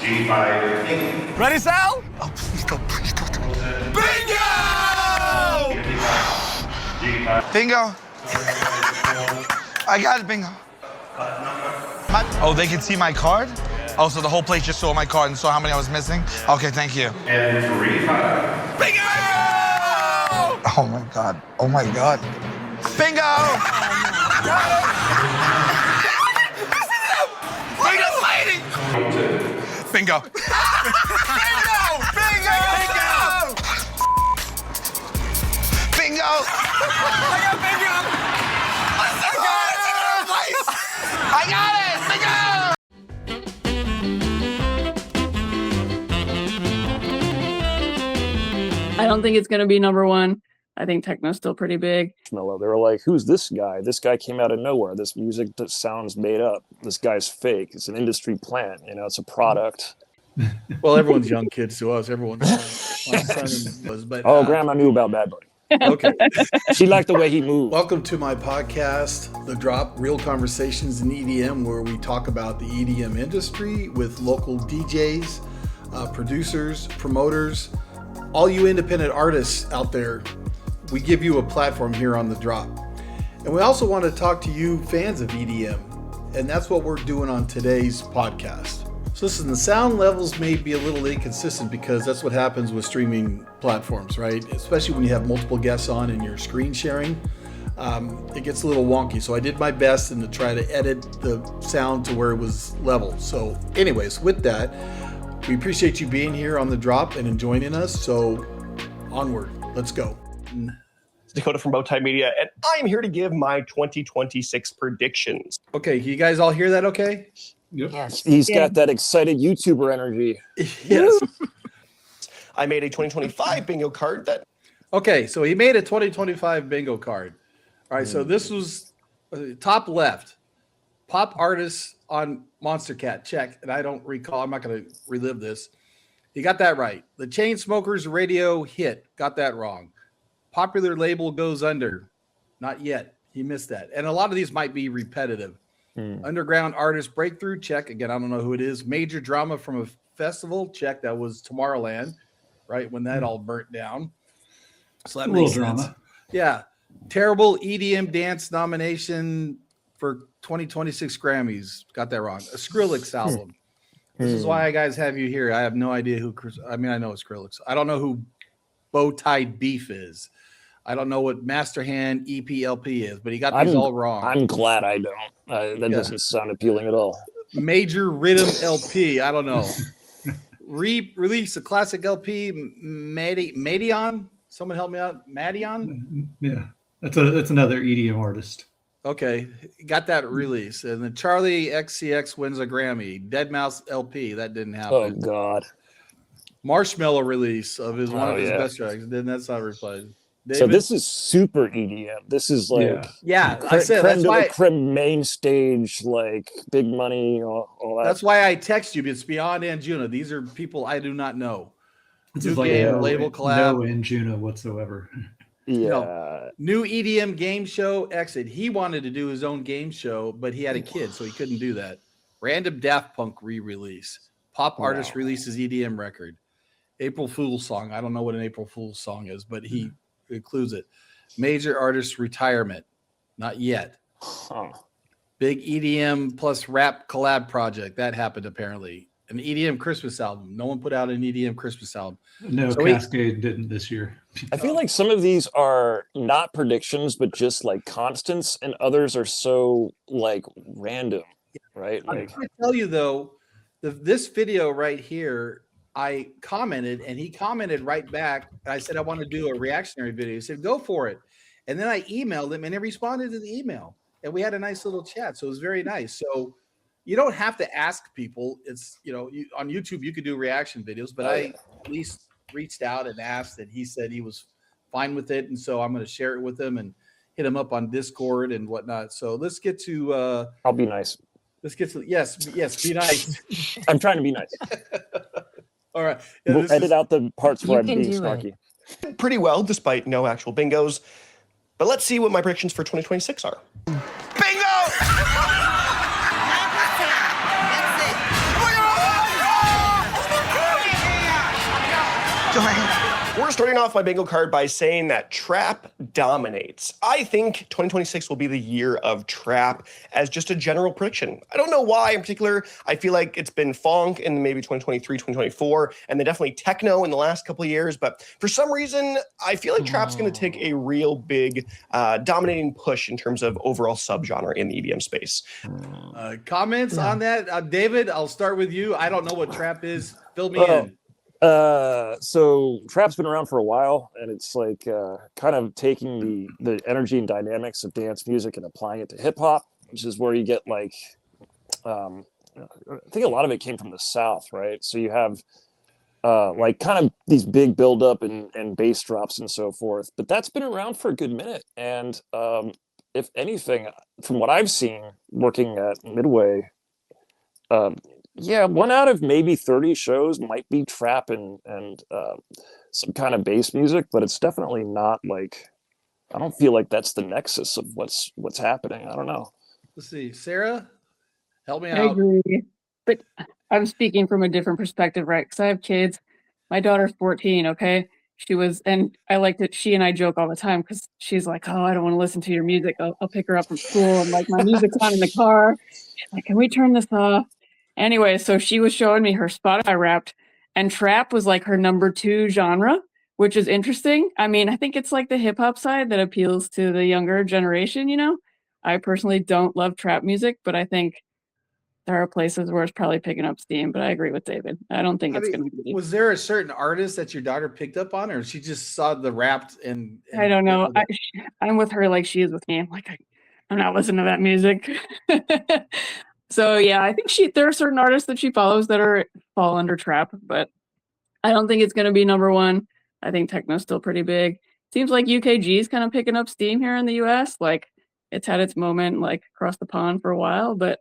Ready, Sal? Oh, please don't. Bingo! Bingo. I got it, bingo. Oh, they can see my card? Oh, so the whole place just saw my card and saw how many I was missing? Okay, thank you. And 3-5. Bingo! Oh my God. Oh my God. Bingo! Look at this lady! Bingo! Bingo! Bingo! Bingo! Bingo! I got bingo! I got it! Bingo! I don't think it's going to be number one. I think techno's still pretty big. They were like, who's this guy? This guy came out of nowhere. This music that sounds made up. This guy's fake. It's an industry plant. You know, it's a product. Well, everyone's young kids to us. Everyone's my son was, but Grandma knew about Bad Bunny. Okay. She liked the way he moved. Welcome to my podcast, The Drop, Real Conversations in EDM, where we talk about the EDM industry with local DJs, producers, promoters, all you independent artists out there. We give you a platform here on The Drop. And we also want to talk to you fans of EDM. And that's what we're doing on today's podcast. So listen, the sound levels may be a little inconsistent because that's what happens with streaming platforms, right? Especially when you have multiple guests on and you're screen sharing. It gets a little wonky. So I did my best to try to edit the sound to where it was level. So anyways, with that, we appreciate you being here on The Drop and joining us. So onward, let's go. It's Dakoda from Bowtied Media, and I'm here to give my 2026 predictions. Okay, you guys all hear that okay? Yep. Yes. He's got that excited YouTuber energy. Yes. I made a 2025 bingo card that... Okay, so he made a 2025 bingo card. All right, so this was top left. Pop artists on Monster Cat, check. And I don't recall, I'm not going to relive this. He got that right. The Chainsmokers radio hit, got that wrong. Popular label goes under, not yet. He missed that. And a lot of these might be repetitive. Underground artist breakthrough, check. Again, I don't know who it is. Major drama from a festival, check. That was Tomorrowland, right? When that all burnt down. So that makes sense. Drama. Yeah. Terrible EDM dance nomination for 2026 Grammys. Got that wrong. A Skrillex album. This is why I guys have you here. I have no idea who I know it's Skrillex. I don't know who Bowtied Beef is. I don't know what Master Hand EPLP is, but he got these all wrong. I'm glad I don't. That doesn't sound appealing at all. Major Rhythm LP. I don't know. Release a classic LP. Madion. Someone help me out. Madion. Yeah, that's another EDM artist. Okay, got that release, and then Charlie XCX wins a Grammy. Deadmau5 LP. That didn't happen. Oh God. Marshmello release of his one of his best tracks. Then that's not replayed. David? So this is super EDM. This is like I said that's why creme main stage, like big money, all that. That's why I text you. It's beyond Anjuna. These are people I do not know. This New is like game, label collab. No Anjuna whatsoever. Yeah. No. New EDM game show exit. He wanted to do his own game show, but he had a kid, so he couldn't do that. Random Daft Punk re-release. Pop artist releases EDM record. April Fool's song. I don't know what an April Fool's song is, but he includes it. Major artist retirement. Not yet. Big EDM plus rap collab project. That happened apparently. An EDM Christmas album. No one put out an EDM Christmas album. No, so Cascade didn't this year. I feel like some of these are not predictions, but just like constants, and others are so like random, right? I'm Like, going to tell you though, this video right here, I commented and he commented right back. I said, I want to do a reactionary video. He said, go for it. And then I emailed him and he responded to the email and we had a nice little chat. So it was very nice. So you don't have to ask people. It's, on YouTube, you could do reaction videos, but I at least reached out and asked, and he said he was fine with it. And so I'm going to share it with him and hit him up on Discord and whatnot. So let's get to, I'll be nice. Let's get to, yes, be nice. I'm trying to be nice. All right. We'll edit out the parts where I'm being snarky. Pretty well, despite no actual bingos. But let's see what my predictions for 2026 are. Bingo! Welcoming. We're starting off my bingo card by saying that trap dominates. I think 2026 will be the year of trap as just a general prediction. I don't know why in particular. I feel like it's been funk in maybe 2023, 2024, and then definitely techno in the last couple of years. But for some reason, I feel like trap's going to take a real big dominating push in terms of overall subgenre in the EDM space. Comments on that? David, I'll start with you. I don't know what trap is. Fill me in. So trap's been around for a while, and it's like kind of taking the energy and dynamics of dance music and applying it to hip hop, which is where you get like I think a lot of it came from the South, right? So you have like kind of these big build up and bass drops and so forth, but that's been around for a good minute. And if anything, from what I've seen working at Midway, yeah, 1 out of maybe 30 shows might be trap and some kind of bass music, but it's definitely not like, I don't feel like that's the nexus of what's happening. I don't know. Let's see. Sarah, help me I out. agree. But I'm speaking from a different perspective, right? Because I have kids. My daughter's 14, okay? And I like that she and I joke all the time because she's like, oh, I don't want to listen to your music. I'll pick her up from school. And like, my music's on in the car. She's like, can we turn this off? Anyway, so she was showing me her Spotify Wrapped, and trap was like her number 2 genre, which is interesting. I mean, I think it's like the hip hop side that appeals to the younger generation, you know? I personally don't love trap music, but I think there are places where it's probably picking up steam, but I agree with David. I don't think it's going to be. Was there a certain artist that your daughter picked up on, or she just saw the Wrapped and I don't know. I'm with her like she is with me. I'm like, I'm not listening to that music. So yeah, I think there are certain artists that she follows that fall under trap, but I don't think it's going to be number 1. I think techno's still pretty big. Seems like UKG is kind of picking up steam here in the US. Like it's had its moment like across the pond for a while, but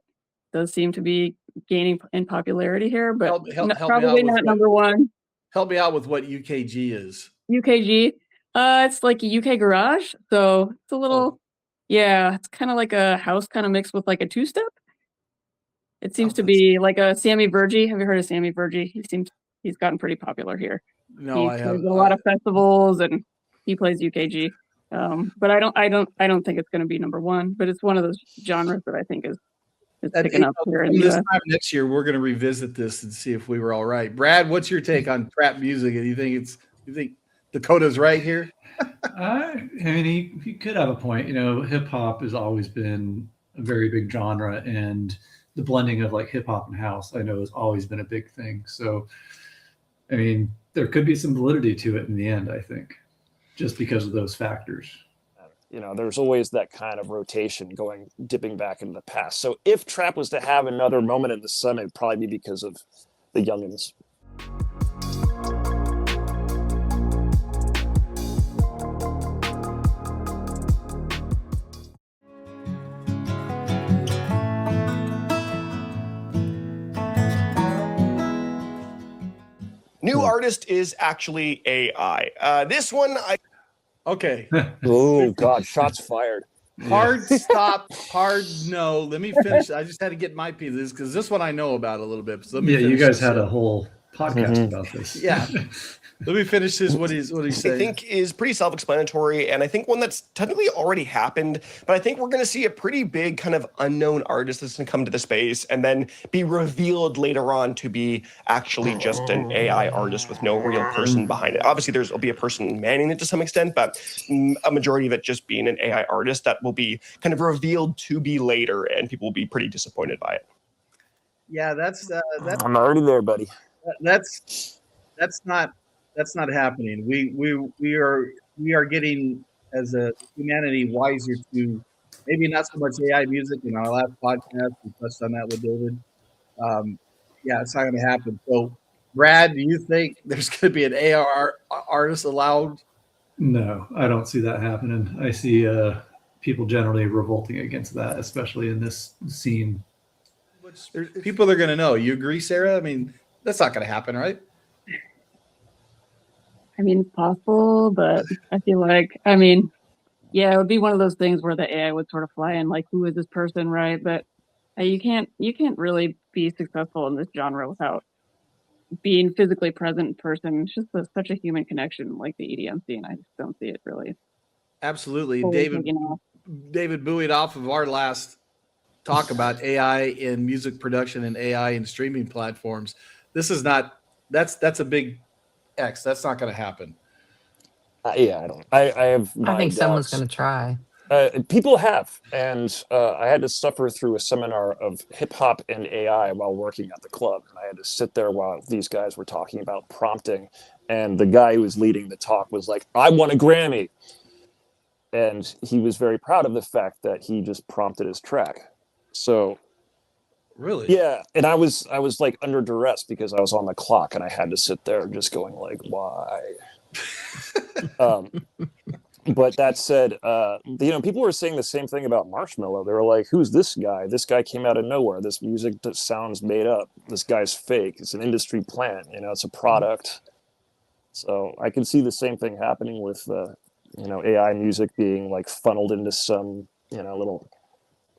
does seem to be gaining in popularity here. But probably not number 1. Help me out with what UKG is. UKG, it's like a UK garage, so it's a little, yeah, it's kind of like a house kind of mixed with like a 2-step. It seems to be like a Sammy Vergie. Have you heard of Sammy Vergie? He's gotten pretty popular here. No, I have. A lot of festivals, and he plays UKG. But I don't think it's going to be number 1. But it's one of those genres that I think is picking up here in the this US. time next year. We're going to revisit this and see if we were all right. Brad, what's your take on trap music? And you think Dakoda's right here? I mean, he could have a point. You know, hip hop has always been a very big genre, and the blending of like hip hop and house, I know, has always been a big thing. So, I mean, there could be some validity to it in the end, I think, just because of those factors. You know, there's always that kind of rotation dipping back into the past. So if trap was to have another moment in the sun, it'd probably be because of the youngins. New artist is actually AI. This one, Okay. Oh God, shots fired. Hard stop, hard no. Let me finish. I just had to get my piece of this because this one I know about a little bit. So let me you guys this. had a whole podcast about this. Yeah. Let me finish this. What he's saying. I think is pretty self-explanatory, and I think one that's technically already happened, but I think we're going to see a pretty big kind of unknown artist that's going to come to the space and then be revealed later on to be actually just an AI artist with no real person behind it. Obviously, there'll be a person manning it to some extent, but a majority of it just being an AI artist that will be kind of revealed to be later, and people will be pretty disappointed by it. Yeah, that's I'm already there, buddy. That's not happening. We are getting, as a humanity, wiser to maybe not so much AI music. In our last podcast, we touched on that with David. Yeah, it's not going to happen. So, Brad, do you think there's going to be an AI artist allowed? No, I don't see that happening. I see people generally revolting against that, especially in this scene. People are going to know. You agree, Sarah? I mean, that's not going to happen, right? I mean, it's possible, but I feel like, yeah, it would be one of those things where the AI would sort of fly in, like, who is this person, right? But you can't really be successful in this genre without being physically present in person. It's just such a human connection, like the EDM scene. I just don't see it really Absolutely. fully taking off. David buoyed off of our last talk about AI in music production and AI in streaming platforms. This is not, that's a big X. That's not going to happen. Yeah, I have my I think someone's doubts. going to try. People have, and I had to suffer through a seminar of hip hop and AI while working at the club. And I had to sit there while these guys were talking about prompting, and the guy who was leading the talk was like, "I won a Grammy," and he was very proud of the fact that he just prompted his track. So Really? yeah, and I was like under duress because I was on the clock and I had to sit there just going like, why? But that said, people were saying the same thing about Marshmello. They were like, who's this guy? This guy came out of nowhere. This music that sounds made up. This guy's fake. It's an industry plant. It's a product. So I can see the same thing happening with, AI music being like funneled into some, little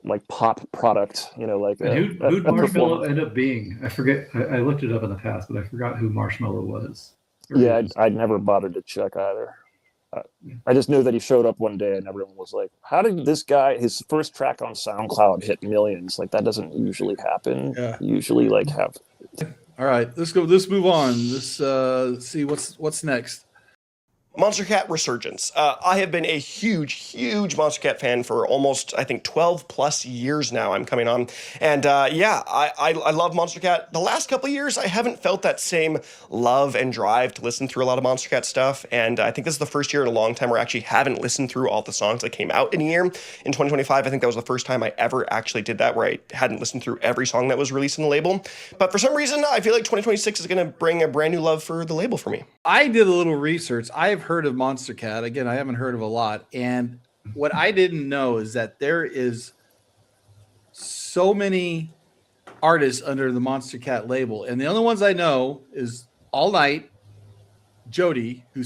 like pop product, like And who'd Marshmello end up being? I forget. I looked it up in the past, but I forgot who Marshmello was. Yeah, I'd never bothered to check either. I just knew that he showed up one day and everyone was like, how did this guy, his first track on SoundCloud hit millions? Like that doesn't usually happen. Yeah. Usually like have. All right, let's go. Let's move on. Let's see what's next. Monster Cat Resurgence. I have been a huge Monster Cat fan for almost, I think, 12 plus years now. I'm coming on. And I love Monster Cat. The last couple of years, I haven't felt that same love and drive to listen through a lot of Monster Cat stuff. And I think this is the first year in a long time where I actually haven't listened through all the songs that came out in a year. In 2025, I think that was the first time I ever actually did that, where I hadn't listened through every song that was released on the label. But for some reason, I feel like 2026 is going to bring a brand new love for the label for me. I did a little research. I've heard of Monster Cat. Again, I haven't heard of a lot. And what I didn't know is that there is so many artists under the Monster Cat label. And the only ones I know is All Night, Jody, who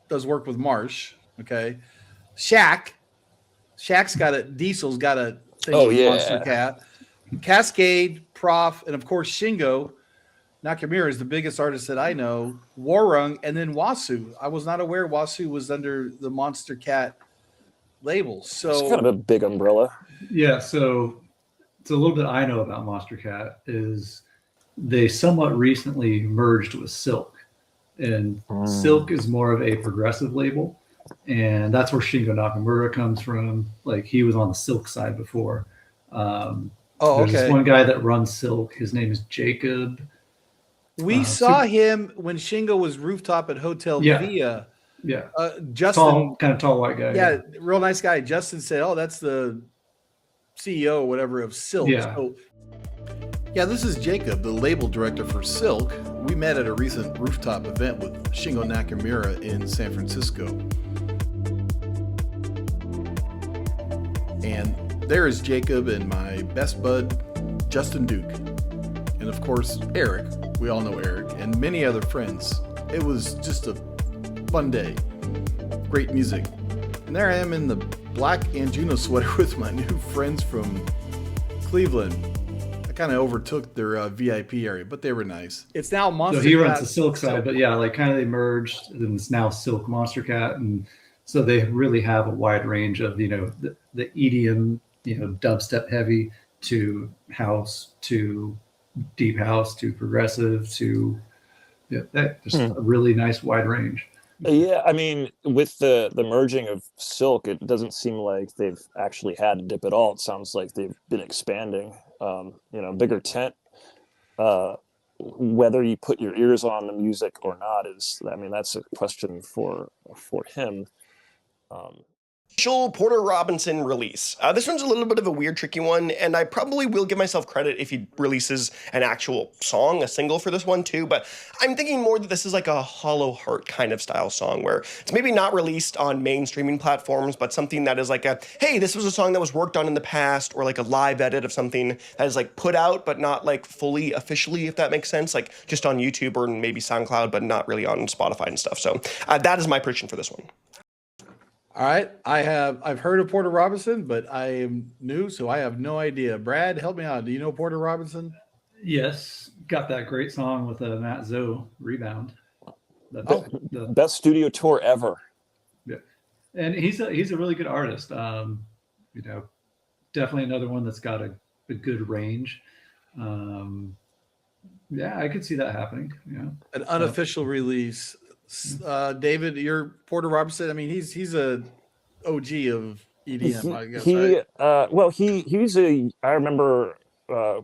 does work with Marsh. Okay. Shaq's got Diesel's got a thing with Monster Cat. Cascade, Prof, and of course Shingo Nakamura is the biggest artist that I know, Warung, and then Wasu. I was not aware Wasu was under the Monster Cat label. So it's kind of a big umbrella. Yeah, so it's a little bit I know about Monster Cat is they somewhat recently merged with Silk. And Silk is more of a progressive label. And that's where Shingo Nakamura comes from. Like he was on the Silk side before. There's this one guy that runs Silk. His name is Jacob. We saw him when Shingo was rooftop at Hotel Via. Yeah. Justin, kind of tall white guy. Yeah, real nice guy. Justin said, "Oh, that's the CEO or whatever of Silk." Yeah. So, yeah, this is Jacob, the label director for Silk. We met at a recent rooftop event with Shingo Nakamura in San Francisco. And there is Jacob and my best bud, Justin Duke. And of course, Eric. We all know Eric and many other friends. It was just a fun day. Great music. And there I am in the black Anjuno sweater with my new friends from Cleveland. I kind of overtook their VIP area, but they were nice. It's now Monster Cat. So he runs the Silk side, but yeah, like kind of they merged, and it's now Silk Monster Cat. And so they really have a wide range of, the EDM, dubstep heavy to house to deep house to progressive to just a really nice wide range. Yeah, I mean, with the merging of Silk, it doesn't seem like they've actually had a dip at all. It sounds like they've been expanding. Bigger tent. Whether you put your ears on the music or not that's a question for him. Porter Robinson release. This one's a little bit of a weird, tricky one, and I probably will give myself credit if he releases an actual song, a single for this one too, but I'm thinking more that this is like a Hollow Heart kind of style song where it's maybe not released on main streaming platforms, but something that is like hey, this was a song that was worked on in the past, or like a live edit of something that is like put out, but not like fully officially, if that makes sense, like just on YouTube or maybe SoundCloud, but not really on Spotify and stuff. So that is my prediction for this one. All right. I've heard of Porter Robinson, but I am new, so I have no idea. Brad, help me out. Do you know Porter Robinson? Yes, got that great song with Matt Zoe, Rebound. The Best studio tour ever. Yeah, and he's a really good artist. You know, definitely another one that's got a good range. Yeah, I could see that happening. Yeah, An unofficial release. David, you're Porter Robertson. I mean, he's a OG of EDM, I guess, right? Well, he's a. I remember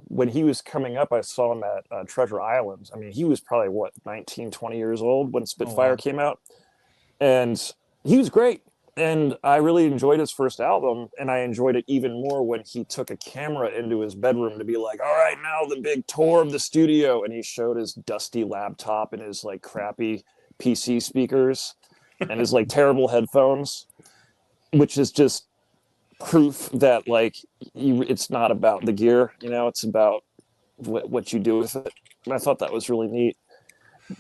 when he was coming up, I saw him at Treasure Island. I mean, he was probably what 19, 20 years old when Spitfire came out, and he was great. And I really enjoyed his first album, and I enjoyed it even more when he took a camera into his bedroom to be like, all right, now the big tour of the studio. And he showed his dusty laptop and his like crappy PC speakers and his like terrible headphones, which is just proof that like it's not about the gear, you know, it's about what you do with it. And I thought that was really neat.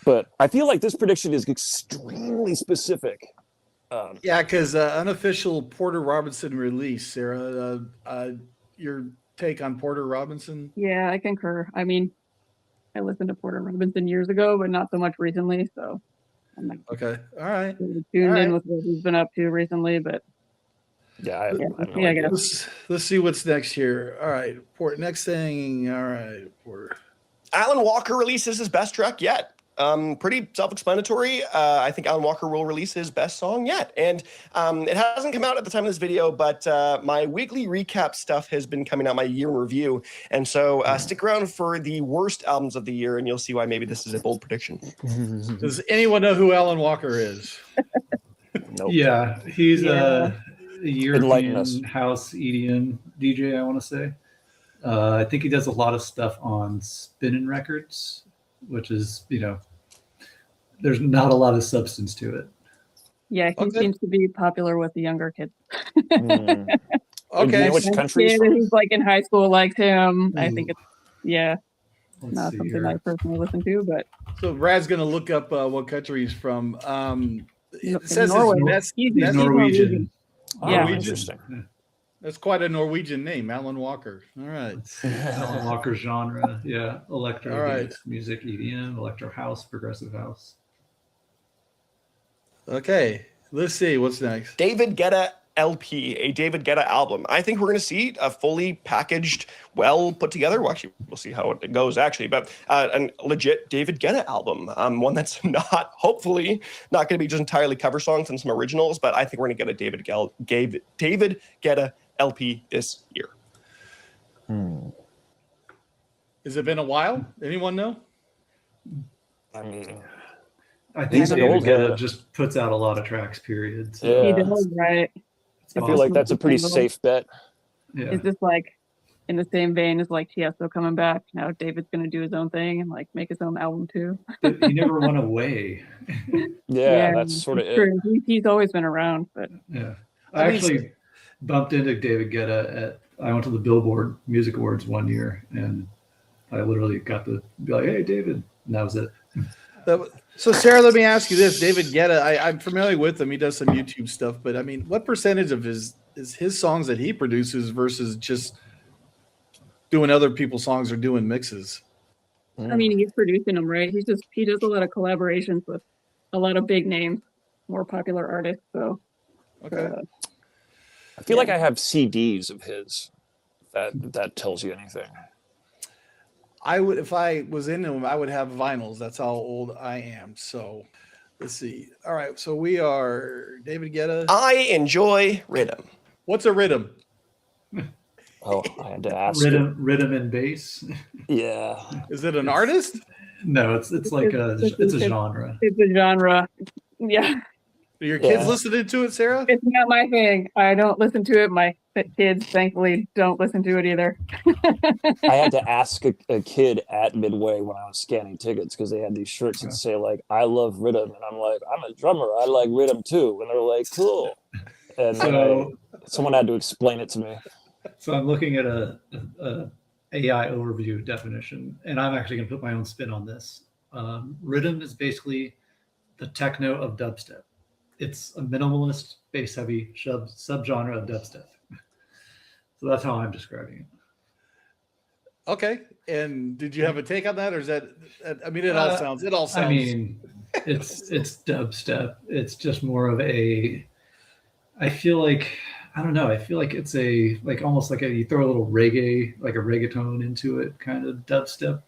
But I feel like this prediction is extremely specific. Yeah, because unofficial Porter Robinson release, Sarah. Your take on Porter Robinson? Yeah, I concur. I mean, I listened to Porter Robinson years ago, but not so much recently. So I'm not Okay, all right. tuned in with what he's been up to recently. But I guess. Let's see what's next here. All right, Porter. Next thing. All right, Porter. Alan Walker releases his best track yet. Pretty self-explanatory. I think Alan Walker will release his best song yet. And it hasn't come out at the time of this video, but my weekly recap stuff has been coming out, my year in review. And so stick around for the worst albums of the year, and you'll see why maybe this is a bold prediction. Does anyone know who Alan Walker is? Nope. Yeah, he's a European house EDM DJ, I want to say. I think he does a lot of stuff on Spinnin' Records, which is, you know, there's not a lot of substance to it. Yeah, he seems to be popular with the younger kids. Okay. Do you know which country? Who's like in high school likes him. I think it's not something I personally listen to, but so Brad's gonna look up what country he's from. It says Norway. He's Norwegian. Yeah, interesting. That's quite a Norwegian name, Alan Walker. All right. Alan Walker genre. Yeah. Electro right. music, EDM, electro house, progressive house. Okay. Let's see. What's next? David Guetta LP, a David Guetta album. I think we're going to see a fully packaged, well put together. Well, actually, we'll see how it goes, actually, but a legit David Guetta album. One that's hopefully not going to be just entirely cover songs and some originals, but I think we're going to get a David Guetta LP this year. Has it been a while? Anyone know? I mean, I think David Guetta just puts out a lot of tracks, period. So. Yeah. He does, right? I feel like that's a pretty safe bet. Yeah. Is this like in the same vein as like Tiesto coming back? Now David's going to do his own thing and like make his own album too. But he never went away. Yeah, that's sort of it. He's always been around, but yeah. I actually bumped into David Guetta I went to the Billboard Music Awards one year, and I literally got to be like, "Hey, David," and that was it. So, Sarah, let me ask you this: David Guetta, I'm familiar with him. He does some YouTube stuff, but I mean, what percentage of his songs that he produces versus just doing other people's songs or doing mixes? I mean, he's producing them, right? He does a lot of collaborations with a lot of big names, more popular artists. So, okay. I feel like I have CDs of his. That tells you anything. I would, if I was in them, I would have vinyls. That's how old I am. So, let's see. All right, so we are David Guetta. I enjoy rhythm. What's a rhythm? Oh, I had to ask. Rhythm and bass. Yeah. Is it an artist? No, it's like it's a genre. It's a genre. Yeah. Are your kids listening to it, Sarah? It's not my thing. I don't listen to it. My kids, thankfully, don't listen to it either. I had to ask a kid at Midway when I was scanning tickets because they had these shirts that say like "I love rhythm," and I'm like, "I'm a drummer. I like rhythm too." And they're like, "Cool." And so someone had to explain it to me. So I'm looking at a AI overview definition, and I'm actually going to put my own spin on this. Rhythm is basically the techno of dubstep. It's a minimalist, bass-heavy subgenre of dubstep. So that's how I'm describing it. Okay. And did you have a take on that, or is that? I mean, it all sounds. I mean, it's dubstep. It's just more of a. I feel like I don't know. I feel like it's almost like you throw a little reggae, like a reggaeton into it, kind of dubstep.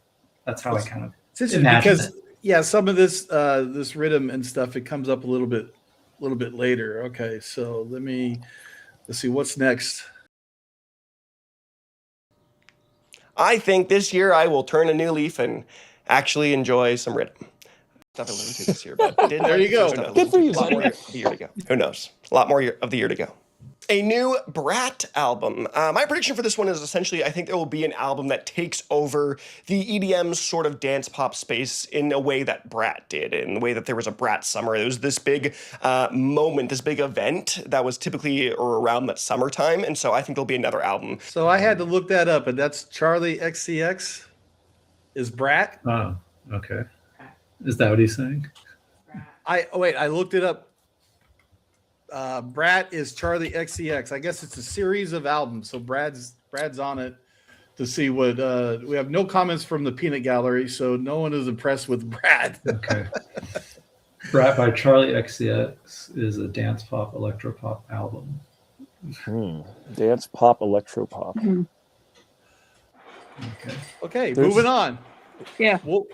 That's how I kind of imagine because it. some of this this rhythm and stuff, it comes up a little bit later. Okay, so let's see what's next. I think this year I will turn a new leaf and actually enjoy some rhythm. Stuff I listened to this year, but did there you go. Good for you. A lot more of the year to go. Who knows? A lot more of the year to go. A new Brat album. My prediction for this one is essentially I think there will be an album that takes over the EDM sort of dance pop space in a way that Brat did, in the way that there was a Brat summer. There was this big moment, this big event that was typically around that summertime, and so I think there'll be another album. So I had to look that up, and that's Charlie XCX is Brat. Oh, okay. Is that what he's saying? I looked it up. Brat is Charlie XCX. I guess it's a series of albums. So Brad's on it to see what we have. No comments from the Peanut Gallery, so no one is impressed with Brat. Okay. Brat by Charlie XCX is a dance pop electropop album. Dance pop electropop. Okay, moving on. Yeah. We'll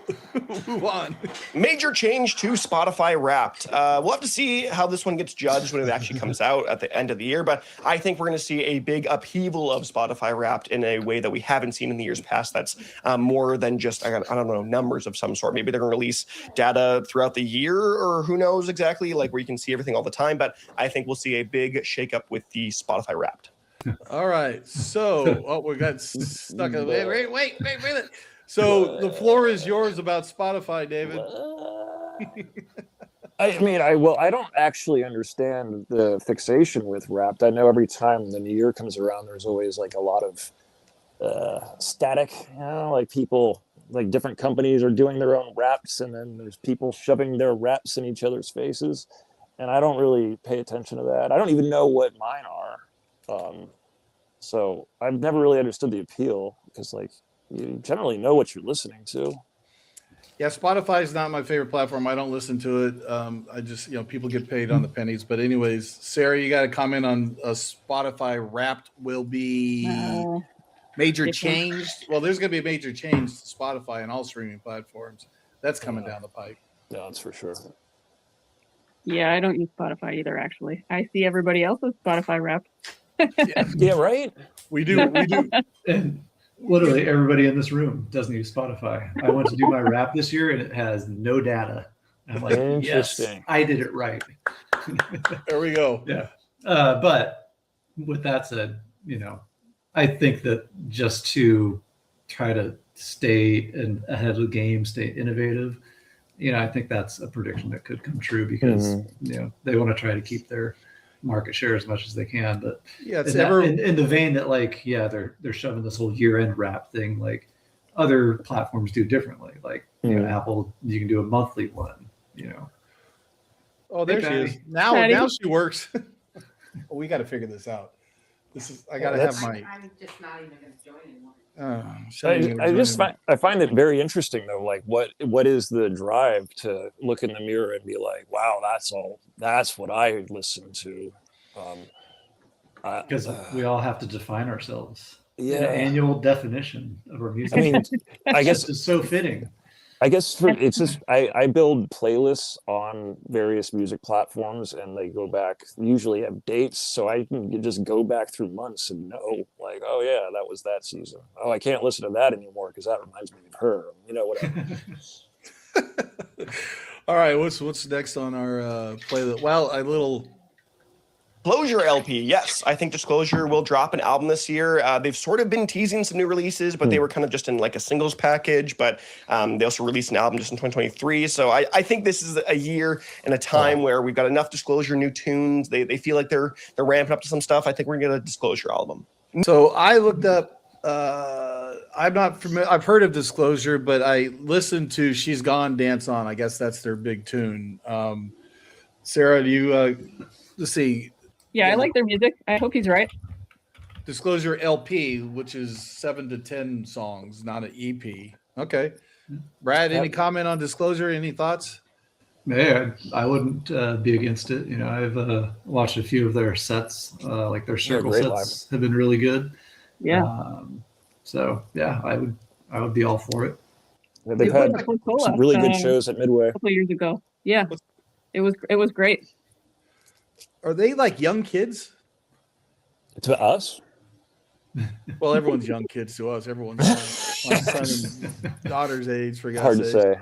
move on. Major change to Spotify Wrapped. We'll have to see how this one gets judged when it actually comes out at the end of the year, but I think we're going to see a big upheaval of Spotify Wrapped in a way that we haven't seen in the years past. That's more than just, I don't know, numbers of some sort. Maybe they're going to release data throughout the year, or who knows exactly, like where you can see everything all the time, but I think we'll see a big shakeup with the Spotify Wrapped. All right, so we got stuck. Wait. So the floor is yours about Spotify, David. I mean, I don't actually understand the fixation with Wrapped. I know every time the new year comes around, there's always like a lot of static, like people, like different companies are doing their own Wraps, and then there's people shoving their Wraps in each other's faces. And I don't really pay attention to that. I don't even know what mine are. So I've never really understood the appeal, because like, you generally know what you're listening to. Yeah, Spotify is not my favorite platform. I don't listen to it. I just, people get paid on the pennies. But anyways, Sarah, you got to comment on Spotify Wrapped will be major change. Well, there's going to be a major change to Spotify and all streaming platforms. That's coming down the pipe. Yeah, that's for sure. Yeah, I don't use Spotify either, actually. I see everybody else's Spotify Wrapped. Yeah, right? We do. And literally everybody in this room doesn't use Spotify. I went to do my Wrap this year and it has no data. And I'm like, yes, I did it right. There we go. Yeah. But with that said, I think that just to try to stay ahead of the game, stay innovative, I think that's a prediction that could come true, because they want to try to keep their market share as much as they can. But yeah, it's in the vein that they're shoving this whole year-end Wrap thing, like other platforms do differently. Like Apple, you can do a monthly one. Oh, there she is. Now she works. We got to figure this out. I got to have my. I'm just not even going to join anymore. I find it very interesting though. Like, what is the drive to look in the mirror and be like, wow, that's what I listen to? Because we all have to define ourselves. Yeah, an annual definition of our music. I mean, I guess it's so fitting. I guess it's just I build playlists on various music platforms, and they go back, usually have dates, so I can just go back through months and know, like, oh yeah, that was that season. Oh, I can't listen to that anymore because that reminds me of her. Whatever. All right, what's next on our playlist? Well, a little Disclosure LP, yes. I think Disclosure will drop an album this year. They've sort of been teasing some new releases, but they were kind of just in like a singles package. But they also released an album just in 2023. So I think this is a year and a time where we've got enough Disclosure, new tunes. They feel like they're ramping up to some stuff. I think we're going to get a Disclosure album. So I looked up. I'm not familiar. I've heard of Disclosure, but I listened to "She's Gone, Dance On." I guess that's their big tune. Sarah, do you let's see? Yeah, I like their music. I hope he's right. Disclosure LP, which is 7 to 10 songs, not an EP. Okay. Brad, any comment on Disclosure? Any thoughts? Yeah, I wouldn't be against it. You know, I've watched a few of their sets, like their circle great sets have been really good. Yeah. So yeah, I would be all for it. Yeah, they've It had was at Coca-Cola, some really good shows at Midway. a couple years ago. Yeah, it was great. Are they like young kids? To us? Well, everyone's young kids to us. Everyone's my son and daughter's age, for God's Hard to sake. say.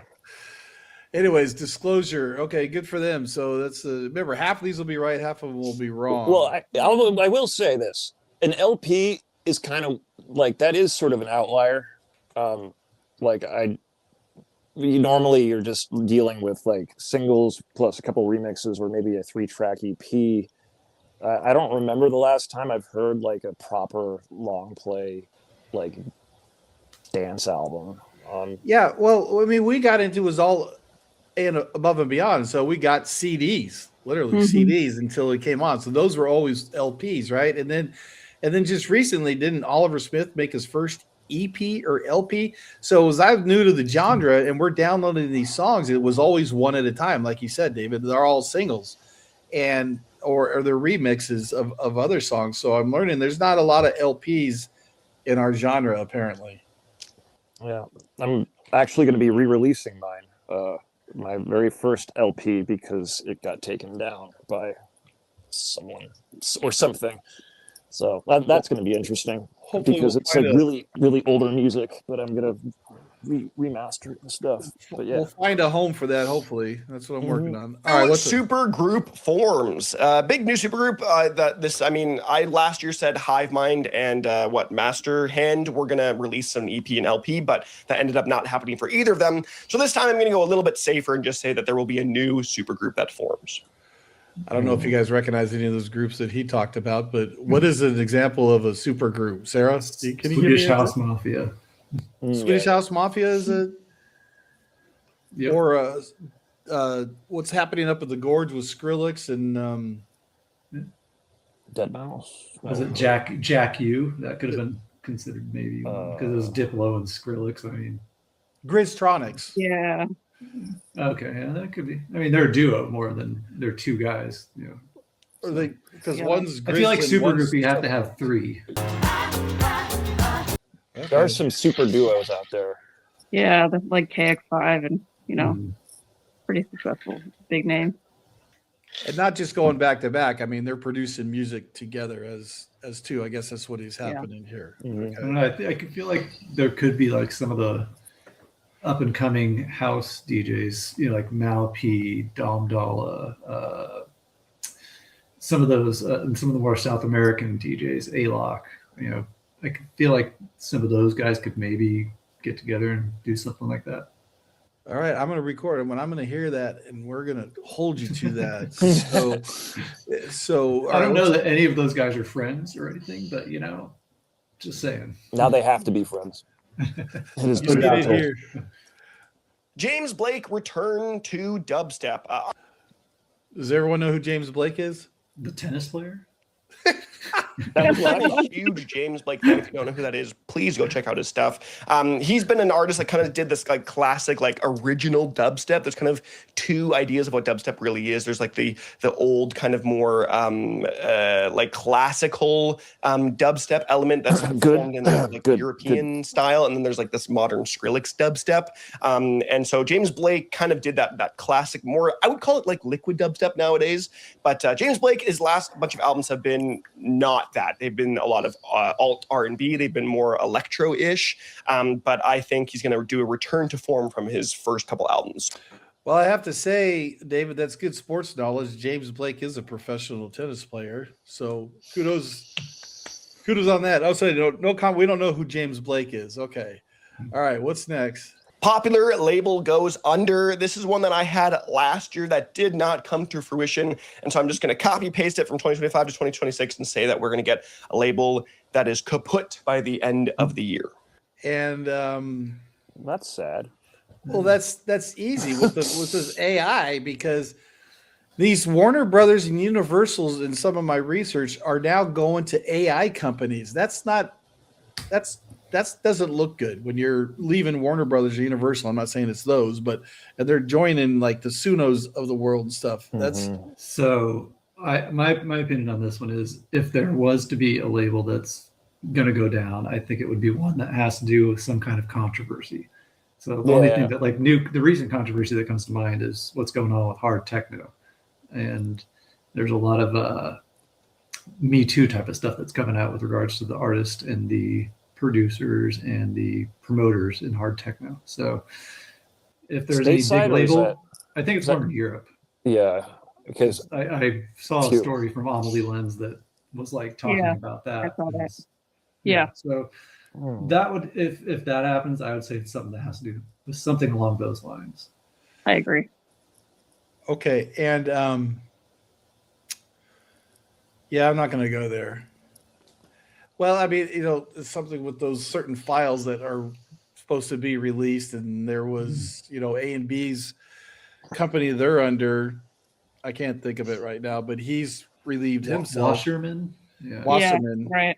Anyways, Disclosure. Okay, good for them. So that's remember, half of these will be right, half of them will be wrong. Well, I will say this: an LP is kind of like that is sort of an outlier. Normally you're just dealing with like singles plus a couple remixes or maybe a 3-track EP. I don't remember the last time I've heard like a proper long play like dance album. Yeah, well, I mean, we got into was all and above and beyond. So we got CDs, literally CDs until it came on. So those were always LPs, right? And then just recently, didn't Oliver Smith make his first EP or LP? So as I'm new to the genre and we're downloading these songs, it was always one at a time, like you said, David. They're all singles, and or they're remixes of other songs. So I'm learning there's not a lot of LPs in our genre, apparently. Yeah, I'm actually going to be re-releasing mine, my very first LP, because it got taken down by someone or something. So that's going to be interesting. Hopefully because we'll it's like find really older music, but I'm going to remaster it and stuff. But yeah, We'll find a home for that. Hopefully, that's what I'm working on. All All right, right, super group forms. Big new super group. I last year said Hive Mind and Master Hand. We're gonna release an EP and LP, but that ended up not happening for either of them. So this time I'm gonna go a little bit safer and just say that there will be a new super group that forms. I don't know if you guys recognize any of those groups that he talked about, but what is an example of a super group? Sarah, can you give me Swedish an House example? Mafia. Swedish House Mafia is a Yep. or what's happening up at the gorge with Skrillex and Dead Mouse. Was it Jack U? That could have been considered maybe because it was Diplo and Skrillex. I mean, Grizztronics. Yeah. okay, yeah, that could be. I mean, they're a duo more than they're two guys. You know, Or they because Yeah. one's I feel like Grizz and super one's- group you have to have three. There are some super duos out there. Yeah, like KX5 and Mm. pretty successful, big name. and not just going back to back. I mean, they're producing music together as two. I guess that's what is happening here. Mhm. I Okay. don't know. I could feel like there could be like some of the up and coming house DJs, like Mal P, Dom Dalla, some of those, and some of the more South American DJs, A-Lock. I could feel like some of those guys could maybe get together and do something like that. All right, I'm going to record it when I'm going to hear that, and we're going to hold you to that. So I don't know that any of those guys are friends or anything, but just saying. Now they have to be friends. It is You put get out it there. here. James Blake returned to dubstep. Does everyone know who James Blake is? The tennis player? I'm a huge James Blake fan. If you don't know who that is, please go check out his stuff. He's been an artist that kind of did this like classic, like original dubstep. There's kind of two ideas of what dubstep really is. There's like the old kind of more like classical dubstep element that's formed in like European style, and then there's like this modern Skrillex dubstep. And so James Blake kind of did that classic, more I would call it like liquid dubstep nowadays. But James Blake, his last bunch of albums have been not that. They've been a lot of alt R&B. They've been more electro-ish. But I think he's going to do a return to form from his first couple albums. Well, I have to say, David, that's good sports knowledge. James Blake is a professional tennis player, so kudos on that. I'll say no comment. We don't know who James Blake is. Okay, all right. What's next? Popular label goes under. This is one that I had last year that did not come to fruition. And so I'm just going to copy paste it from 2025 to 2026 and say that we're going to get a label that is kaput by the end of the year. And That's sad. well, that's easy with this AI, because These Warner Brothers and Universals, in some of my research, are now going to AI companies. That doesn't look good when you're leaving Warner Brothers or Universal. I'm not saying it's those, but they're joining like the Sunos of the world and stuff. That's So my opinion on this one is, if there was to be a label that's going to go down, I think it would be one that has to do with some kind of controversy. So the only thing that the recent controversy that comes to mind is what's going on with hard techno. And there's a lot of Me Too type of stuff that's coming out with regards to the artists and the producers and the promoters in hard techno. So if there's any big label, I think it's more in Europe. Yeah, because I saw a story from Amelie Lenz that was like talking about that. I saw that. Yeah. So that would, if that happens, I would say it's something that has to do with something along those lines. I agree. okay. And yeah, I'm not going to go there. Well, I mean, it's something with those certain files that are supposed to be released, and there was, A and B's company they're under. I can't think of it right now, but he's relieved himself. Wasserman? Yeah. Wasserman. Yeah, right.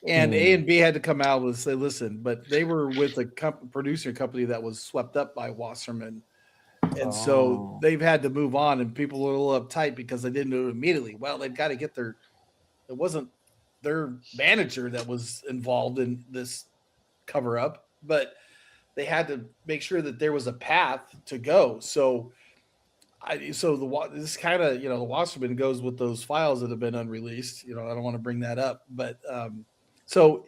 And A and B had to come out and say, listen, but they were with a producer company that was swept up by Wasserman. And so they've had to move on, and people were a little uptight because they didn't do it immediately. Well, they've got to get it wasn't their manager that was involved in this cover up, but they had to make sure that there was a path to go. So this kind of, the Wasserman goes with those files that have been unreleased. I don't want to bring that up, but so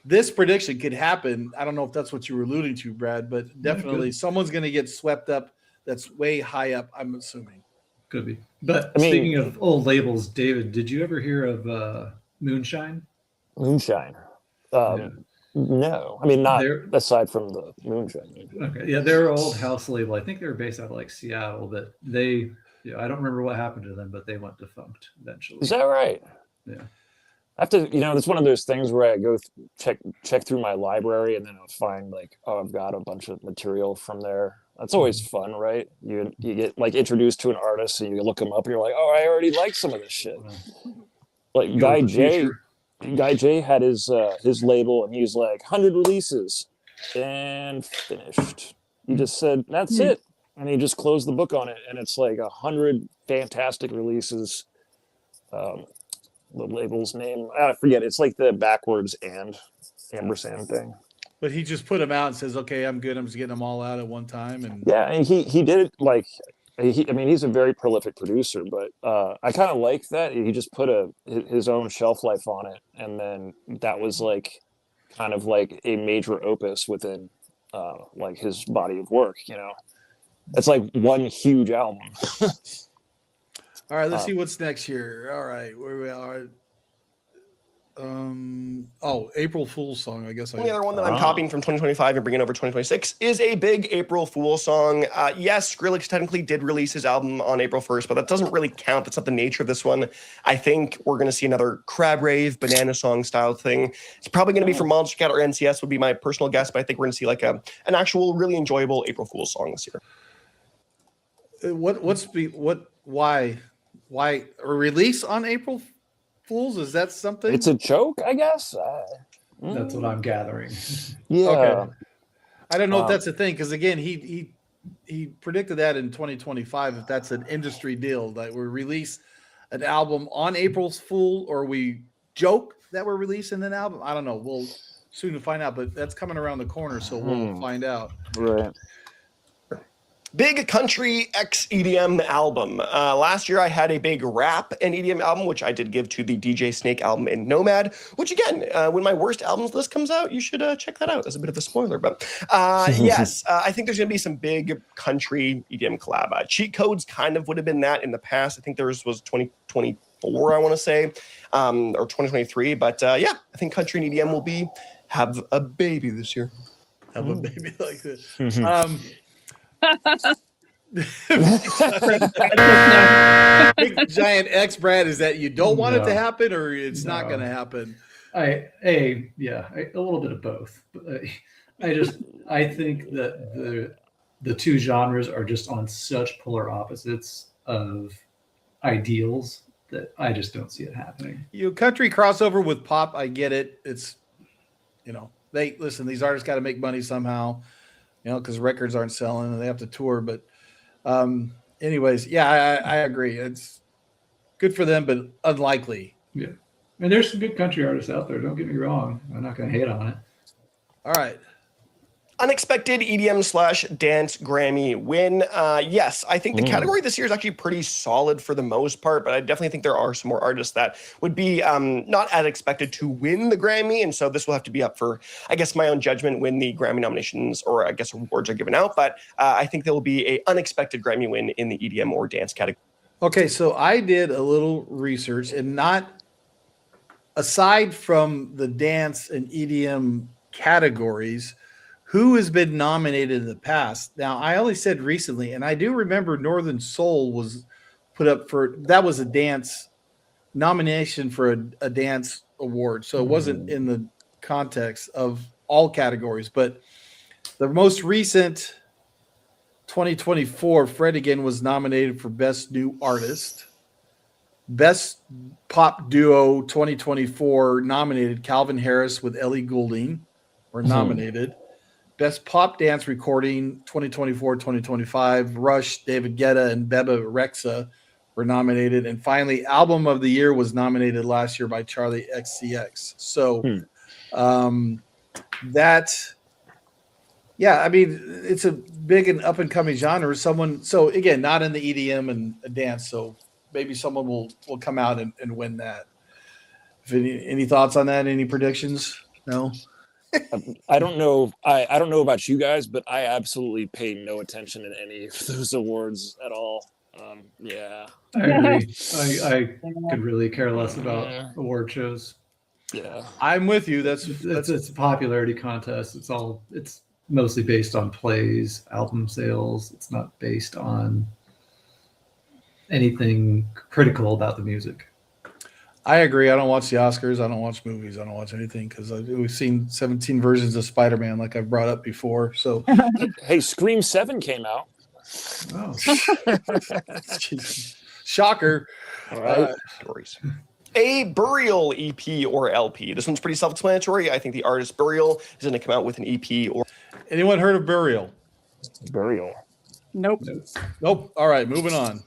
this prediction could happen. I don't know if that's what you were alluding to, Brad, but definitely someone's going to get swept up. That's way high up, I'm assuming. Could be. But speaking of old labels, David, did you ever hear of Moonshine? Moonshine. No, I mean, not aside from the Moonshine. Okay, yeah, they're an old house label. I think they were based out of like Seattle, but I don't remember what happened to them, but they went defunct eventually. Is that right? Yeah. I have to, it's one of those things where I go check through my library, and then I'll find like, I've got a bunch of material from there. That's always fun, right? You get like introduced to an artist, and you look them up, and you're like, oh, I already like some of this shit. Like Guy J had his label, and he's like 100 releases and finished. He just said that's it, and he just closed the book on it, and it's like 100 fantastic releases. The label's name, I forget. It's like the backwards and ampersand thing. But he just put them out and says, okay, I'm good. I'm just getting them all out at one time. And yeah, and he did it like, he's a very prolific producer, but I kind of like that. He just put his own shelf life on it. And then that was like kind of like a major opus within like his body of work, It's like one huge album. All right, let's see what's next here. All right, where we are. April Fool's song, I guess. The only other one that I'm copying from 2025 and bringing over 2026 is a big April Fool song. Yes, Skrillex technically did release his album on April 1st, but that doesn't really count. That's not the nature of this one. I think we're going to see another crab rave, banana song style thing. It's probably going to be from Monster Cat or NCS would be my personal guess, but I think we're going to see like an actual really enjoyable April Fool's song this year. Why a release on April Fools? Is that something? It's a joke, I guess. That's what I'm gathering. Yeah. Okay. I don't know if that's a thing, because again, he predicted that in 2025. If that's an industry deal, that we release an album on April's Fool, or we joke that we're releasing an album. I don't know. We'll soon find out, but that's coming around the corner, so we'll find out. Right. Big country X EDM album. Last year I had a big rap and EDM album, which I did give to the DJ Snake album in Nomad, which again, when my worst albums list comes out, you should check that out. As a bit of a spoiler, but yes, I think there's going to be some big country EDM collab. Cheat Codes kind of would have been that in the past. I think theirs was 2024, I want to say, or 2023. But yeah, I think country and EDM will have a baby this year. Have a baby like this. Big giant X, Brad, is that you don't want it to happen, or it's not going to happen? A little bit of both. But I think that the two genres are just on such polar opposites of ideals that I just don't see it happening. Country crossover with pop, I get it. It's, they listen, these artists got to make money somehow, because records aren't selling and they have to tour. But anyways, yeah, I agree. It's good for them, but unlikely. Yeah. And there's some good country artists out there. Don't get me wrong. I'm not going to hate on it. All right. Unexpected EDM/dance Grammy win. Yes, I think the category this year is actually pretty solid for the most part, but I definitely think there are some more artists that would be not as expected to win the Grammy. And so this will have to be up for, I guess, my own judgment when the Grammy nominations or I guess awards are given out. But I think there will be an unexpected Grammy win in the EDM or dance category. Okay, so I did a little research, and not aside from the dance and EDM categories, who has been nominated in the past. Now, I only said recently, and I do remember Northern Soul was put up for, that was a dance nomination for a dance award. So it wasn't in the context of all categories, but the most recent 2024, Fred again was nominated for Best New Artist. Best Pop Duo 2024 nominated Calvin Harris with Ellie Goulding were nominated. Best Pop Dance Recording 2024-2025, Rush, David Guetta, and Beba Rexha were nominated. And finally, Album of the Year was nominated last year by Charlie XCX. So it's a big and up-and-coming genre. So again, not in the EDM and dance, so maybe someone will come out and win that. Any thoughts on that? Any predictions? No? I don't know. I don't know about you guys, but I absolutely pay no attention in any of those awards at all. Yeah, I agree. I could really care less about award shows. Yeah, I'm with you. It's a popularity contest. It's mostly based on plays, album sales. It's not based on anything critical about the music. I agree. I don't watch the Oscars. I don't watch movies. I don't watch anything because we've seen 17 versions of Spider-Man, like I've brought up before. So, hey, Scream 7 came out. Oh, shocker! All right, Stories. A Burial EP or LP. This one's pretty self-explanatory. I think the artist Burial is going to come out with an EP or. Anyone heard of Burial? Burial. Nope. Nope. All right, moving on.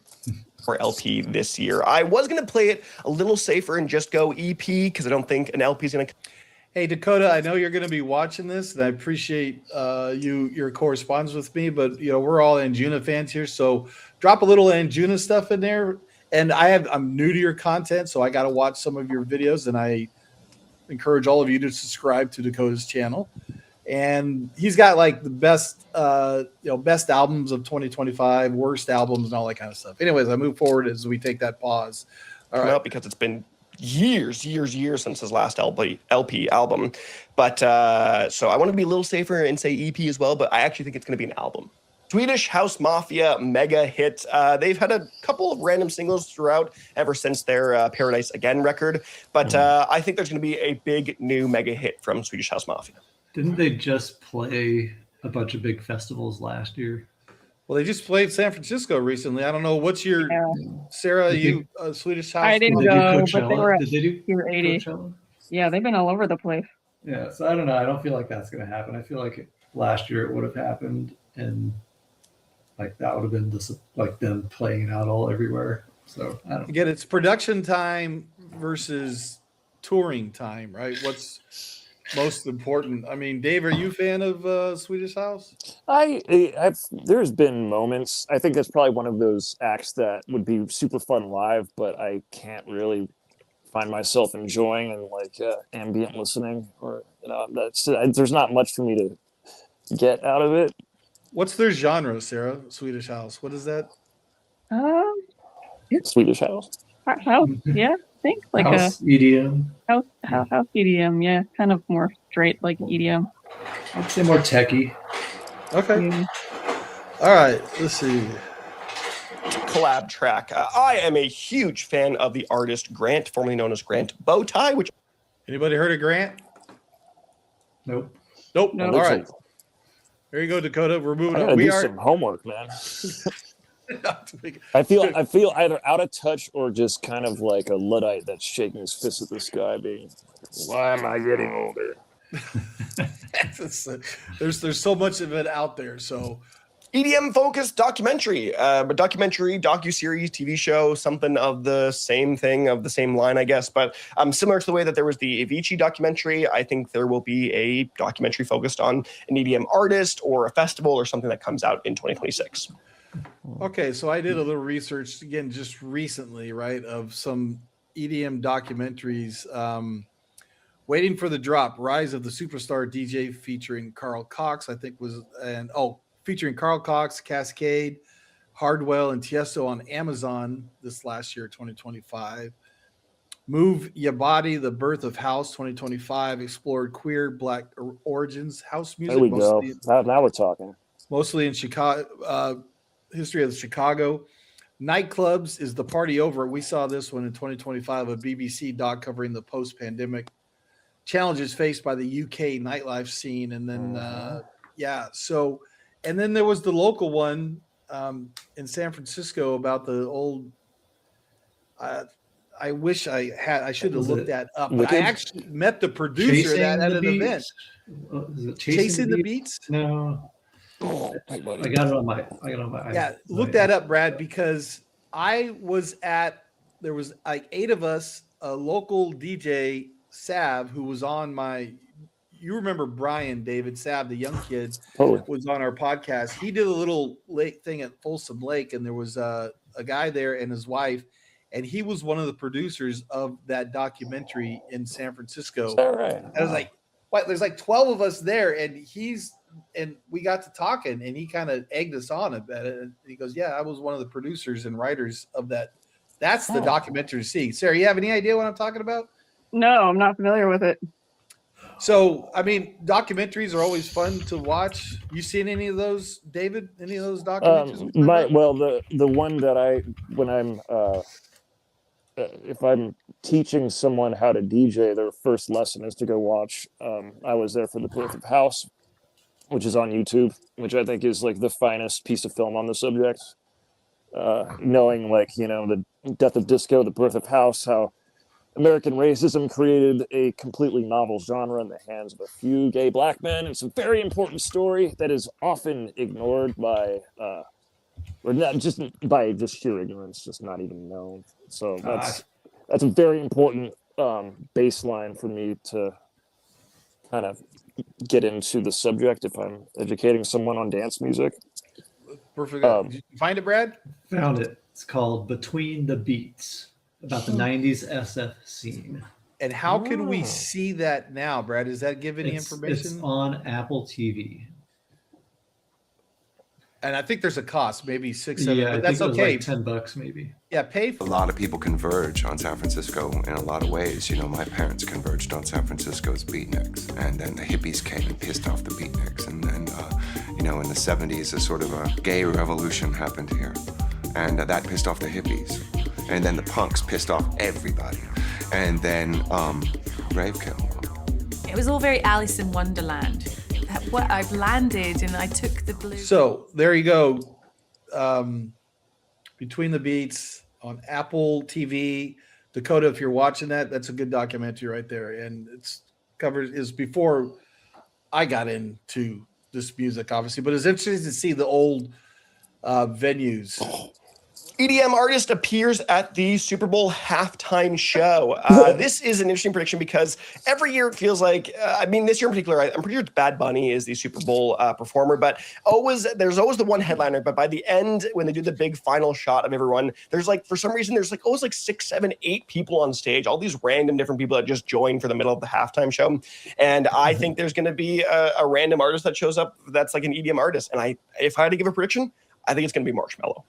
Or LP this year. I was going to play it a little safer and just go EP because I don't think an LP is going to. Hey, Dakoda, I know you're going to be watching this, and I appreciate your correspondence with me, but we're all Anjuna fans here, so drop a little Anjuna stuff in there. And I'm new to your content, so I got to watch some of your videos, and I encourage all of you to subscribe to Dakoda's channel. And he's got like the best albums of 2025, worst albums, and all that kind of stuff. Anyways, I move forward as we take that pause. All right, because it's been years since his last LP album. But so I want to be a little safer and say EP as well, but I actually think it's going to be an album. Swedish House Mafia mega hit. They've had a couple of random singles throughout ever since their Paradise Again record. But I think there's going to be a big new mega hit from Swedish House Mafia. Didn't they just play a bunch of big festivals last year? Well, they just played San Francisco recently. I don't know. What's your, Sarah, Swedish House? I didn't go, but they were at Did they do Pier 80. Coachella? Yeah, they've been all over the place. Yeah, so I don't know. I don't feel like that's going to happen. I feel like last year it would have happened, and like that would have been like them playing it out all everywhere. So I don't. Again, it's production time versus touring time, right? What's most important? I mean, Dave, are you a fan of Swedish House? There's been moments. I think that's probably one of those acts that would be super fun live, but I can't really find myself enjoying and like ambient listening, or there's not much for me to get out of it. What's their genre, Sarah? Swedish House. What is that? Swedish House. House, yeah. I think like house EDM. House EDM, yeah, kind of more straight like EDM. I'd say more techie. Okay. Yeah. All right. Let's see. Collab track. I am a huge fan of the artist Grant, formerly known as Grant Bowtie. Which Anybody heard of Grant? Nope. Nope. All right. There you go, Dakoda. We're moving on. We are some homework, man. I feel either out of touch or just kind of like a Luddite that's shaking his fist at the sky, being, "Why am I getting older?" There's so much of it out there. So EDM focused documentary, docu-series, TV show, something of the same thing, of the same line, I guess. But similar to the way that there was the Avicii documentary, I think there will be a documentary focused on an EDM artist or a festival or something that comes out in 2026. Okay, so I did a little research again just recently, right, of some EDM documentaries. Waiting for the Drop, Rise of the Superstar DJ featuring Carl Cox, I think featuring Carl Cox, Cascade, Hardwell, and Tiesto on Amazon this last year, 2025. Move Ya Body, The Birth of House, 2025, explored queer Black origins, house music. There we go. Now we're talking. Mostly in Chicago, history of Chicago. Nightclubs, Is the Party Over? We saw this one in 2025, a BBC doc covering the post-pandemic challenges faced by the UK nightlife scene. And then, and then there was the local one in San Francisco about the old, I wish I should have looked that up. But I actually met the producer at an event. Chasing the Beats? No. I got it on my. Yeah, look that up, Brad, because there was like 8 of us, a local DJ, Sav, who was on you remember Brian, David Sav, the young kid, was on our podcast. He did a little lake thing at Folsom Lake, and there was a guy there and his wife, and he was one of the producers of that documentary in San Francisco. All right. And I was like, what? There's like 12 of us there, and we got to talking, and he kind of egged us on about it. And he goes, yeah, I was one of the producers and writers of that. That's the documentary to see. Sarah, you have any idea what I'm talking about? No, I'm not familiar with it. So, I mean, documentaries are always fun to watch. You seen any of those, David? Any of those documentaries? The one that when I'm if I'm teaching someone how to DJ, their first lesson is to go watch. I was there for The Birth of House, which is on YouTube, which I think is like the finest piece of film on the subject. Knowing the death of disco, the birth of house, how American racism created a completely novel genre in the hands of a few gay Black men. It's a very important story that is often ignored by, or not just by sheer ignorance, just not even known. So that's a very important baseline for me to kind of get into the subject if I'm educating someone on dance music. Perfect. Did you find it, Brad? Found it. It's called Between the Beats, about the 90s SF scene. And how can we see that now, Brad? Does that give any information? It's on Apple TV. And I think there's a cost, maybe $6, $7, Yeah, but that's okay. Like $10 maybe. Yeah, pay for A lot of people converge on San Francisco in a lot of ways. My parents converged on San Francisco's beatniks, and then the hippies came and pissed off the beatniks. And then, in the 70s, a sort of a gay revolution happened here, and that pissed off the hippies. And then the punks pissed off everybody. And then rave killed. It was all very Alice in Wonderland. What I've landed, and I took the blue. So there you go. Between the Beats on Apple TV. Dakoda, if you're watching that, that's a good documentary right there. And it's covered is before I got into this music, obviously, but it's interesting to see the old venues. EDM artist appears at the Super Bowl halftime show. This is an interesting prediction because every year it feels like, this year in particular, I'm pretty sure Bad Bunny is the Super Bowl performer, but there's always the one headliner. But by the end, when they do the big final shot of everyone, for some reason, there's always 6, 7, 8 people on stage, all these random different people that just join for the middle of the halftime show. And I think there's going to be a random artist that shows up that's like an EDM artist. And if I had to give a prediction, I think it's going to be Marshmello.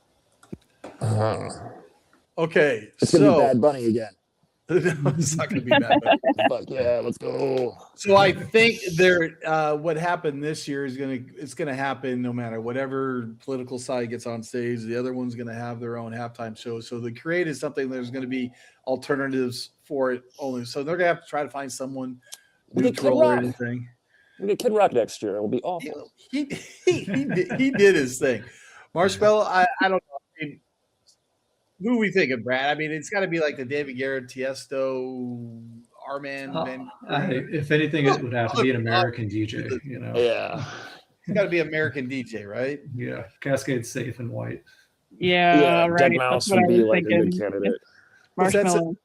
Okay, it's gonna be Bad Bunny again. It's not gonna be Bad Bunny. Fuck yeah, let's go. So I think what happened this year it's gonna happen no matter whatever political side gets on stage. The other one's gonna have their own halftime show. So the create is something there's gonna be alternatives for it only. So they're gonna have to try to find someone neutral or anything. We get Kid Rock next year. It'll be awful. He did his thing. Marshmello, I don't know. Who are we thinking, Brad? I mean, it's got to be like the David Guerra, Tiesto, Arman Van Buren. If anything, it would have to be an American DJ. You know. Yeah. It's got to be American DJ, right? Yeah. Cascade Safe and White. Yeah, right. Dead Mouse That's what would I be was like a thinking. good candidate. Marshmallow.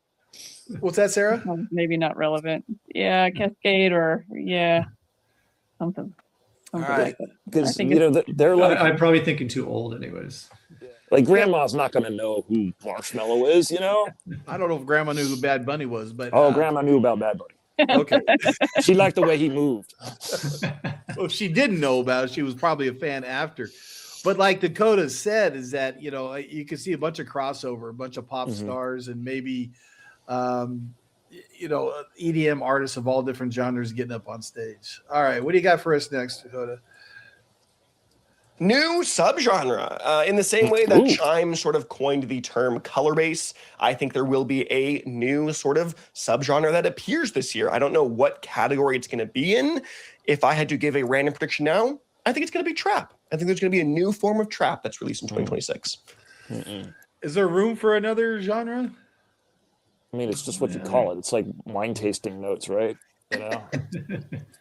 What's that, Sarah? Maybe not relevant. Yeah, Cascade or something All right. like that. Because they're like, I'm probably thinking too old, anyways. like Grandma's not gonna know who Marshmallow is, you know. I don't know if Grandma knew who Bad Bunny was, but Grandma knew about Bad Bunny. Okay. She liked the way he moved. Well, if she didn't know about it, she was probably a fan after. But like Dakoda said, is that you can see a bunch of crossover, a bunch of pop stars, and maybe EDM artists of all different genres getting up on stage. All right, what do you got for us next, Dakoda? New subgenre. In the same way that Chime sort of coined the term color bass, I think there will be a new sort of subgenre that appears this year. I don't know what category it's going to be in. If I had to give a random prediction now, I think it's going to be trap. I think there's going to be a new form of trap that's released in 2026. Is there room for another genre? I mean, it's just what you call it. It's like wine tasting notes, right? You know.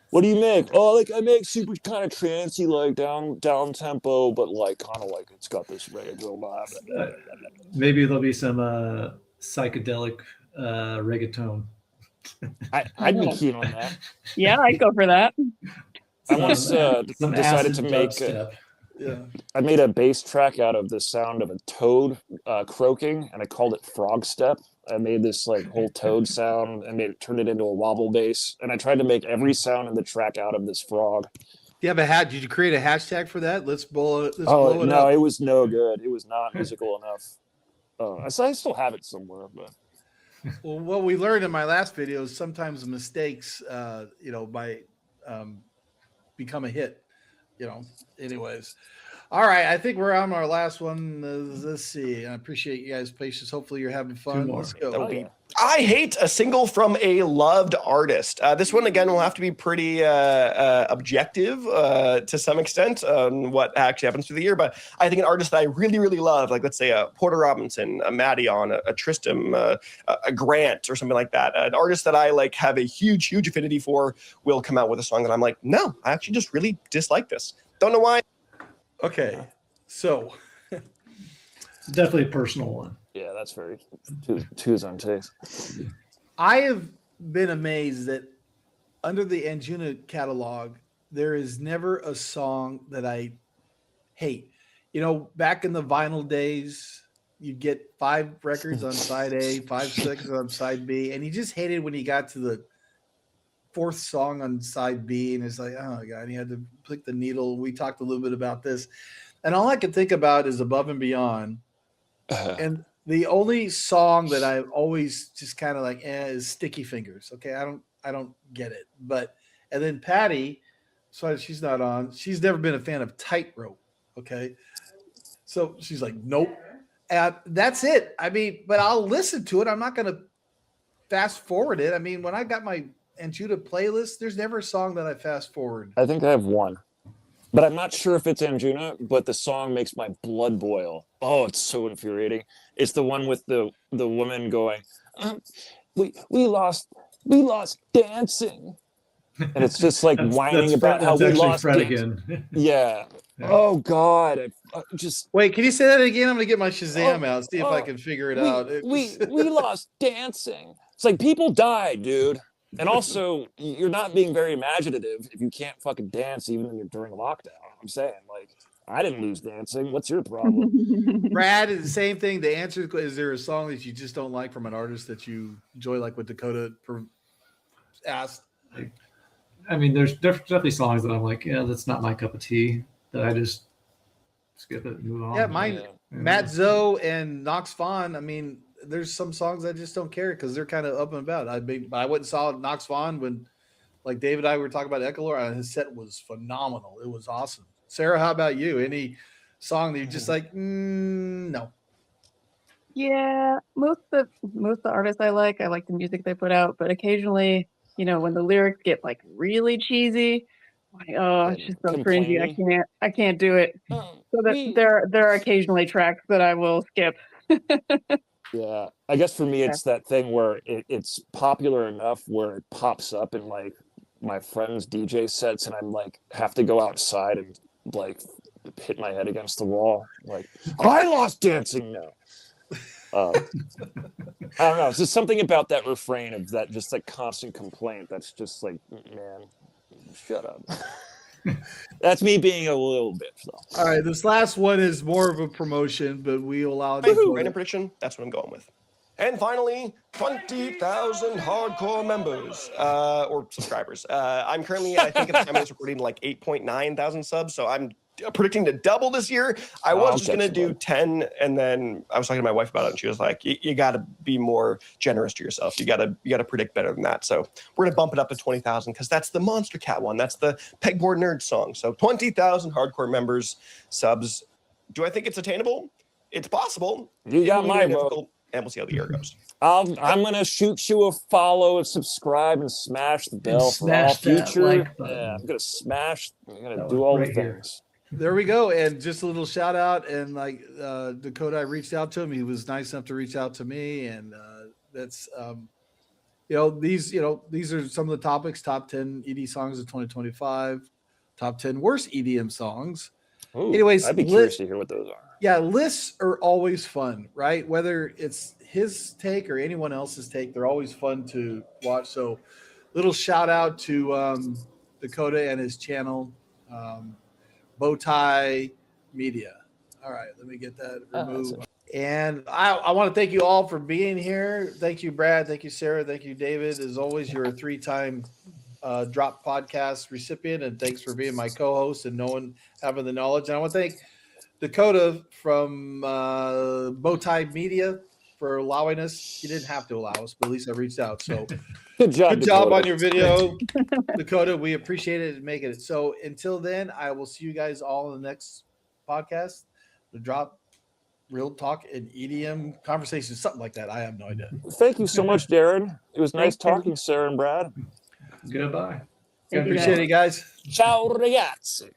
What do you make? Oh, like I make super kind of trancey, like down tempo, but like kind of like it's got this reggaeton vibe. Maybe there'll be some psychedelic reggaeton. I'd be keen on that. Yeah, I'd go for that. I once decided to make. I made a bass track out of the sound of a toad croaking, and I called it frog step. I made this like whole toad sound and turned it into a wobble bass, and I tried to make every sound in the track out of this frog. Do you have a hat? Did you create a hashtag for that? Let's blow it. Blow it up. It was no good. It was not musical enough. I still have it somewhere, but. Well, what we learned in my last video is sometimes mistakes, become a hit. Anyways. All right, I think we're on our last one. Let's see. I appreciate you guys' patience. Hopefully you're having fun. Let's go. I hate a single from a loved artist. This one, again, will have to be pretty objective to some extent on what actually happens through the year. But I think an artist that I really, really love, like let's say a Porter Robinson, a Madeon, a Tristram, a Grant, or something like that. An artist that I like have a huge, huge affinity for will come out with a song that I'm like, no, I actually just really dislike this. Don't know why. Okay, so it's definitely a personal one. Yeah, that's very to his own taste. I have been amazed that under the Anjuna catalog, there is never a song that I hate. Back in the vinyl days, you'd get 5 records on side A, 5, 6 on side B, and you just hated when you got to the 4th song on side B, and it's like, oh my God, you had to click the needle. We talked a little bit about this, and all I can think about is Above and Beyond. And the only song that I've always just kind of like is Sticky Fingers. Okay, I don't get it. And then Patty, sorry, she's not on. She's never been a fan of Tightrope. Okay, so she's like, nope. And that's it. I mean, but I'll listen to it. I'm not going to fast forward it. I mean, when I got my Anjuna playlist, there's never a song that I fast forward. I think I have one, but I'm not sure if it's Anjuna, but the song makes my blood boil. Oh, it's so infuriating. It's the one with the woman going, we lost dancing. And it's just like whining about how we lost dancing. Yeah. Oh God. Wait, can you say that again? I'm gonna get my Shazam out, see if I can figure it out. We lost dancing. It's like people died, dude. And also, you're not being very imaginative if you can't fucking dance even when you're during lockdown. I'm saying, like, I didn't lose dancing. What's your problem? Brad, is the same thing. The answer is there a song that you just don't like from an artist that you enjoy, like what Dakoda asked? I mean, there's definitely songs that I'm like, yeah, that's not my cup of tea. That I just skip it and move on. Yeah, mine, Matt Zoe and Knox Vaughn. I mean, there's some songs I just don't care because they're kind of up and about. I went and saw Knox Vaughn when, like David and I were talking about Ecolor, and his set was phenomenal. It was awesome. Sarah, how about you? Any song that you're just like, no? Yeah, most of the artists I like the music they put out, but occasionally, when the lyrics get like really cheesy, it's just so cringy. I can't do it. So that there are occasionally tracks that I will skip Yeah, I guess for me, it's that thing where it's popular enough where it pops up in like my friends' DJ sets, and I'm like have to go outside and like hit my head against the wall. Like, I lost dancing now. I don't know. It's just something about that refrain of that, just like constant complaint. That's just like, man, shut up. That's me being a little bitch, though. All right, this last one is more of a promotion, but we allow Random prediction. That's what I'm going with. And finally, 20,000 hardcore members or subscribers. I'm currently, I think at the time I was recording, like 8.9 thousand subs. So I'm predicting to double this year. I was just going to do 10. And then I was talking to my wife about it. And she was like, you got to be more generous to yourself. You got to predict better than that. So we're going to bump it up to 20,000 because that's the Monster Cat one. That's the Pegboard Nerd song. So 20,000 hardcore members, subs. Do I think it's attainable? It's possible. You got my vote. And we'll see how the year goes. I'm gonna shoot you a follow and subscribe and smash the bell for all future. Yeah, I'm gonna do all the things. There we go. And just a little shout out. And like Dakoda, I reached out to him. He was nice enough to reach out to me. And that's these are some of the topics: top 10 ED songs of 2025, top 10 worst EDM songs. Ooh, anyways, I'd be curious to hear what those are. Yeah, lists are always fun, right? Whether it's his take or anyone else's take, they're always fun to watch. So, little shout out to Dakoda and his channel, Bowtied Media. All right, let me get that removed. And I want to thank you all for being here. Thank you, Brad. Thank you, Sarah. Thank you, David. As always, you're a 3-time Drop Podcast recipient, and thanks for being my co-host and having the knowledge. And I want to thank Dakoda from Bowtied Media for allowing us. She didn't have to allow us, but at least I reached out. So good job on your video, Dakoda. We appreciate it and making it. So until then, I will see you guys all in the next podcast. The Drop Real Talk and EDM conversation, something like that. I have no idea. Thank you so much, Darren. It was nice talking, Sarah and Brad. Goodbye. Appreciate it, guys. Ciao, ragazzi.